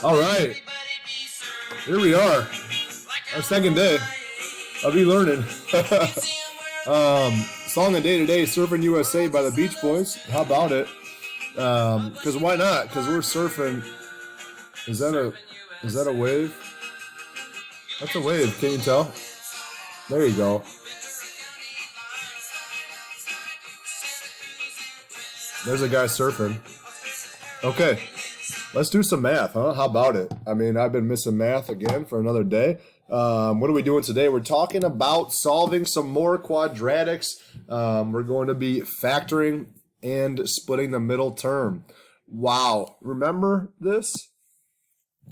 All right, here we are. Our second day of e-learning. Song of day today, "Surfing USA" by the Beach Boys. How about it? Because why not? Because we're surfing. Is that a wave? That's a wave. Can you tell? There you go. There's a guy surfing. Okay, let's do some math, huh? How about it? I mean, I've been missing math again for another day. What are we doing today? We're talking about solving some more quadratics. We're going to be factoring and splitting the middle term. Wow. Remember this?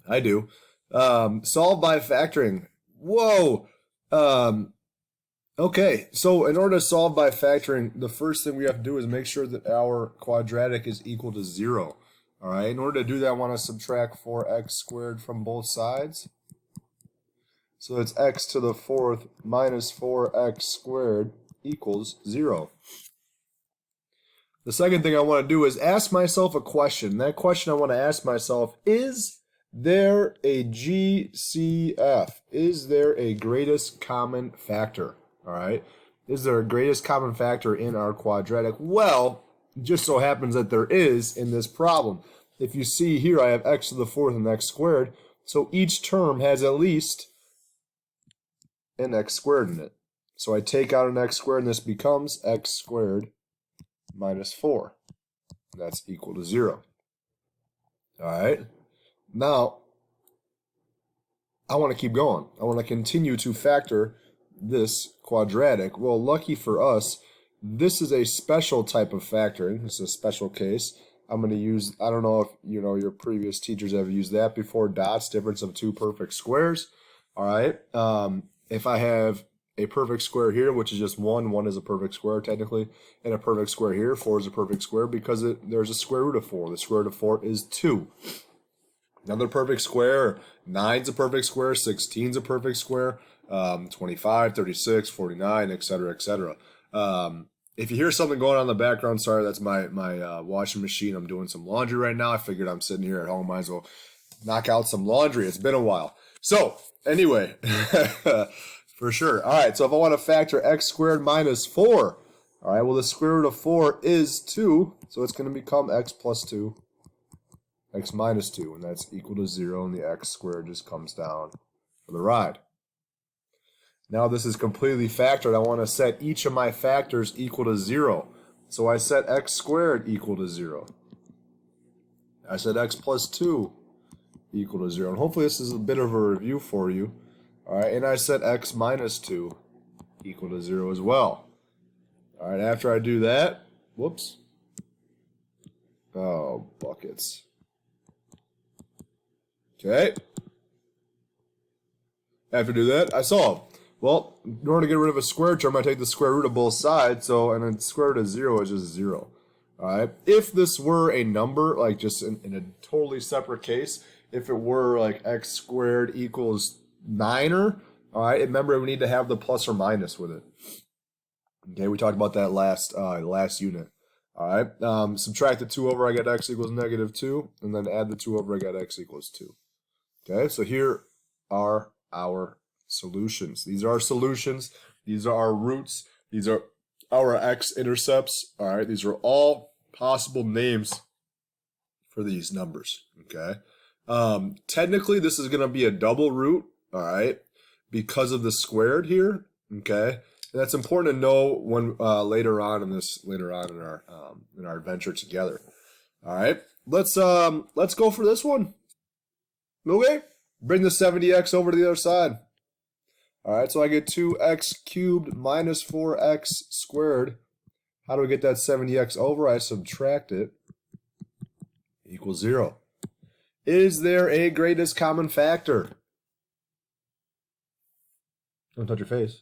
I do. Solve by factoring. Whoa. Okay, so in order to solve by factoring, the first thing we have to do is make sure that our quadratic is equal to 0. All right, in order to do that, I want to subtract 4x squared from both sides. So it's x to the 4th minus 4x squared equals 0. The second thing I want to do is ask myself a question. That question I want to ask myself, is there a GCF? Is there a greatest common factor? All right, is there a greatest common factor in our quadratic? Well, it just so happens that there is in this problem. If you see here, I have x to the 4th and x squared, so each term has at least an x squared in it. So I take out an x squared, and this becomes x squared minus 4. That's equal to 0. All right, now I want to keep going. I want to continue to factor this quadratic. Well, lucky for us, this is a special type of factoring. This is a special case. I'm going to use, I don't know if you know your previous teachers have used that before, dots, difference of two perfect squares. All right. If I have a perfect square here, which is just 1 is a perfect square technically, and a perfect square here, 4 is a perfect square because there's a square root of 4. The square root of 4 is 2. Another perfect square, 9's a perfect square, 16's a perfect square, 25, 36, 49, etc., etc. If you hear something going on in the background, sorry, that's my washing machine. I'm doing some laundry right now. I figured I'm sitting here at home, might as well knock out some laundry. It's been a while. So, anyway, for sure. All right, so if I want to factor x squared minus 4, all right, well, the square root of 4 is 2, so it's going to become x plus 2. X minus 2, and that's equal to 0, and the x squared just comes down for the ride. Now this is completely factored. I want to set each of my factors equal to 0. So I set x squared equal to 0. I set x plus 2 equal to 0. And hopefully this is a bit of a review for you. All right, and I set x minus 2 equal to 0 as well. All right, after I do that, whoops. Oh, buckets. Okay. After I do that, I solve. Well, in order to get rid of a square term, I take the square root of both sides, and then square root of 0 is just 0. All right. If this were a number, like just in a totally separate case, if it were like x squared equals 9er, all right, remember we need to have the plus or minus with it. Okay, we talked about that last unit. All right, subtract the 2 over, I get x equals negative 2, and then add the 2 over, I get x equals 2. Okay, so here are our solutions. These are our solutions. These are our roots. These are our x-intercepts. All right, these are all possible names for these numbers. Okay, technically this is going to be a double root. All right, because of the squared here. Okay, and that's important to know when later on in our adventure together. All right, let's go for this one. Okay, bring the 70x over to the other side. All right, so I get 2x cubed minus 4x squared. How do we get that 70x over? I subtract it. Equals 0. Is there a greatest common factor? Don't touch your face.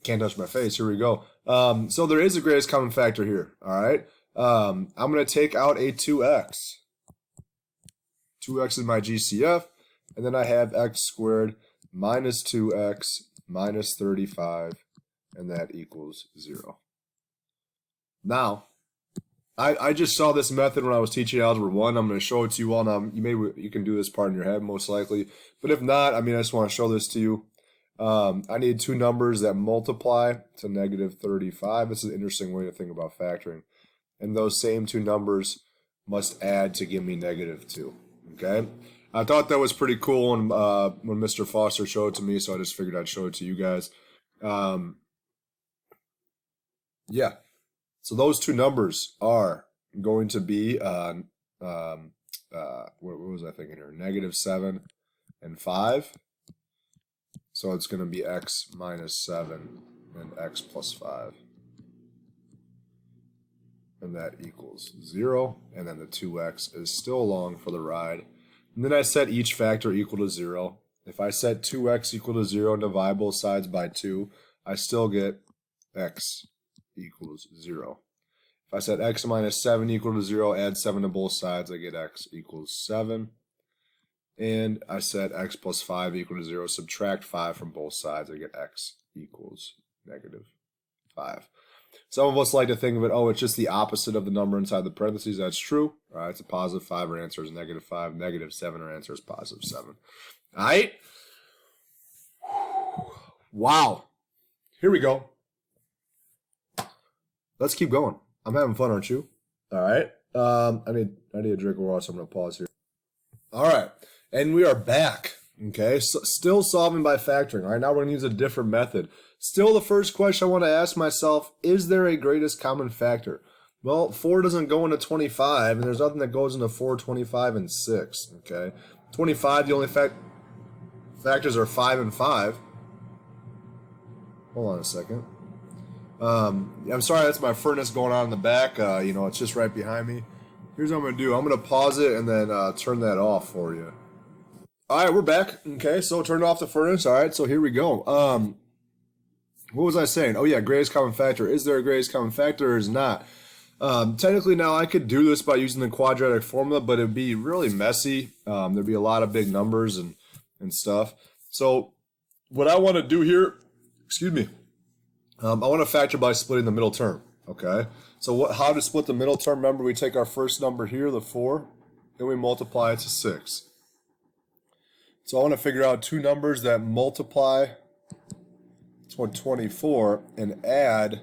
Can't touch my face. Here we go. So there is a greatest common factor here. All right. I'm going to take out a 2x. 2x is my GCF. And then I have x squared minus 2x minus 35. And that equals 0. Now, I just saw this method when I was teaching Algebra 1. I'm going to show it to you all. Now, you can do this part in your head, most likely. But if not, I mean, I just want to show this to you. I need two numbers that multiply to negative 35. This is an interesting way to think about factoring. And those same two numbers must add to give me negative 2. Okay? I thought that was pretty cool when Mr. Foster showed it to me, so I just figured I'd show it to you guys. Yeah. So those two numbers are going to be, what was I thinking here? Negative 7 and 5. So it's going to be x minus 7 and x plus 5. And that equals 0. And then the 2x is still along for the ride. And then I set each factor equal to 0. If I set 2x equal to 0 and divide both sides by 2, I still get x equals 0. If I set x minus 7 equal to 0, add 7 to both sides, I get x equals 7. And I set x plus 5 equal to 0, subtract 5 from both sides, I get x equals negative 5. Some of us like to think of it, oh, it's just the opposite of the number inside the parentheses. That's true. All right, it's a positive 5, our answer is negative 5. Negative 7, our answer is positive 7. All right? Wow. Here we go. Let's keep going. I'm having fun, aren't you? All right. I need a drink of water, so I'm going to pause here. All right. And we are back. Okay. So still solving by factoring. All right. Now we're going to use a different method. Still, the first question I want to ask myself, is there a greatest common factor? Well, 4 doesn't go into 25, and there's nothing that goes into 4, 25, and 6. Okay. 25, the only factors are 5 and 5. Hold on a second. I'm sorry, that's my furnace going on in the back. It's just right behind me. Here's what I'm going to do. I'm going to pause it and then turn that off for you. All right, we're back. Okay, so turned off the furnace. All right, so here we go. What was I saying? Oh, yeah, greatest common factor. Is there a greatest common factor or is not? Technically, now I could do this by using the quadratic formula, but it'd be really messy. There'd be a lot of big numbers and stuff. So what I want to do here, I want to factor by splitting the middle term, okay? So how to split the middle term? Remember, we take our first number here, the 4, and we multiply it to 6. So I want to figure out two numbers that multiply to 24 and add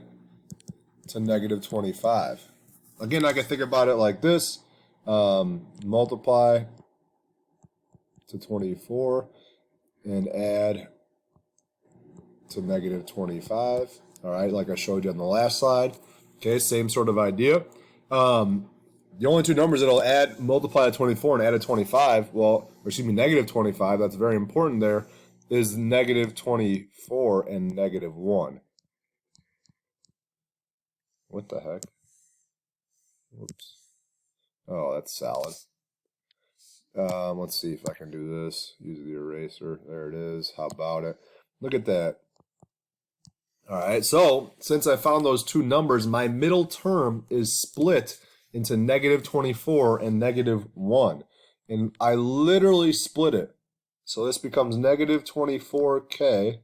to negative 25. Again, I can think about it like this. Multiply to 24 and add to negative 25. All right, like I showed you on the last slide. Okay, same sort of idea. The only two numbers that'll multiply to 24 and add to 25, negative 25, that's very important there, is negative 24 and negative 1. What the heck? Whoops. Oh, that's salad. Let's see if I can do this. Use the eraser. There it is. How about it? Look at that. All right, so since I found those two numbers, my middle term is split into negative 24 and negative 1. And I literally split it. So this becomes negative 24k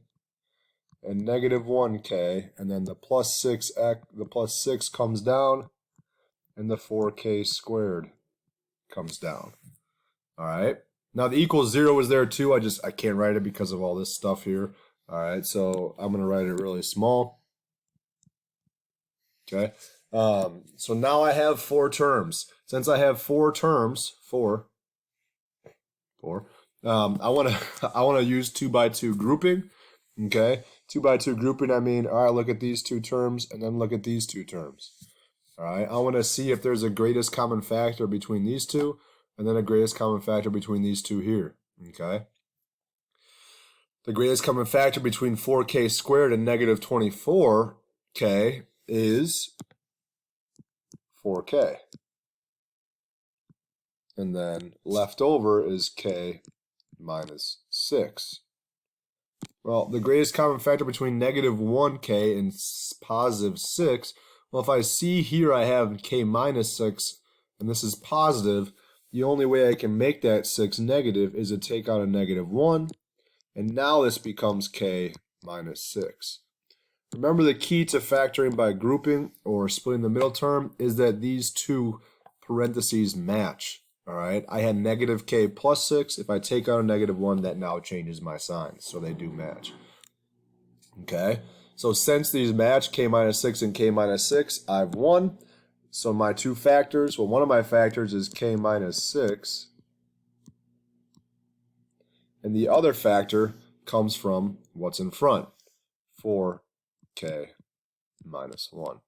and negative 1k, and then the plus 6 comes down, and the 4k squared comes down. All right. Now the equals 0 is there too. I can't write it because of all this stuff here. All right, so I'm going to write it really small. Okay. So now I have 4 terms. Since I have 4 terms, I want to use 2 by 2 grouping. Okay. 2 by 2 grouping, I mean, all right, look at these two terms and then look at these two terms. All right. I want to see if there's a greatest common factor between these two and then a greatest common factor between these two here. Okay. The greatest common factor between 4k squared and negative 24k is 4k. And then left over is k minus 6. Well, the greatest common factor between negative 1k and positive 6, well, if I see here I have k minus 6, and this is positive, the only way I can make that 6 negative is to take out a negative 1, and now this becomes k minus 6. Remember, the key to factoring by grouping or splitting the middle term is that these two parentheses match. All right, I had negative k plus 6. If I take out a negative 1, that now changes my sign, so they do match. Okay, so since these match, k minus 6 and k minus 6, I've won. So my two factors, well, one of my factors is k minus 6, and the other factor comes from what's in front, 4k minus 1.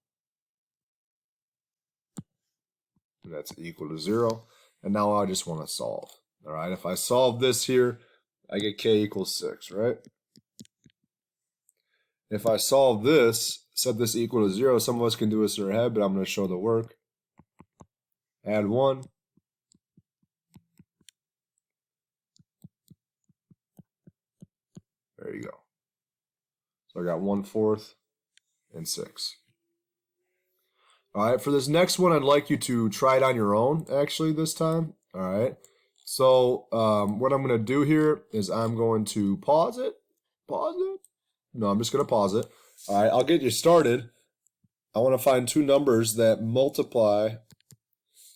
And that's equal to 0. And now I just want to solve. All right, if I solve this here, I get k equals 6, right? If I solve this, set this equal to 0, some of us can do this in our head, but I'm going to show the work. Add 1. There you go. So I got 1/4 and 6. All right, for this next one, I'd like you to try it on your own, actually, this time. All right, so what I'm going to do here is I'm going to pause it. No, I'm just going to pause it. All right, I'll get you started. I want to find two numbers that multiply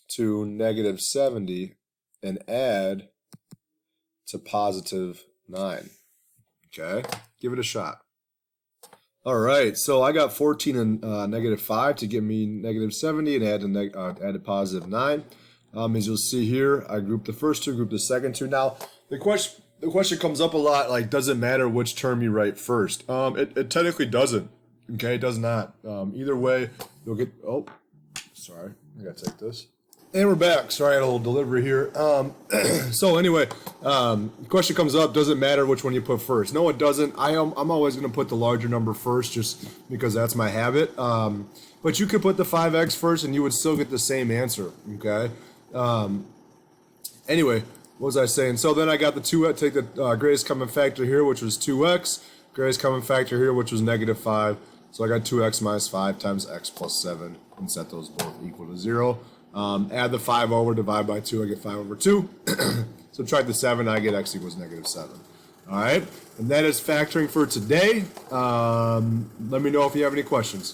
to negative 70 and add to positive 9. Okay, give it a shot. All right, so I got 14 and negative 5 to give me negative 70 and add a positive 9. As you'll see here, I grouped the first two, grouped the second two. Now, the question comes up a lot, like, does it matter which term you write first? It technically doesn't. Okay, it does not. Either way, you'll get, oh, sorry, I gotta take this. And we're back. Sorry, I had a little delivery here. So anyway, the question comes up, does it matter which one you put first? No, it doesn't. I'm always going to put the larger number first just because that's my habit. But you could put the 5x first and you would still get the same answer, okay? Anyway, what was I saying? So then I got the 2x, take the greatest common factor here, which was 2x. Greatest common factor here, which was negative 5. So I got 2x minus 5 times x plus 7 and set those both equal to 0. Add the 5 over, divide by 2, I get 5 over 2. Subtract the 7, I get x equals negative 7. All right, and that is factoring for today. Let me know if you have any questions.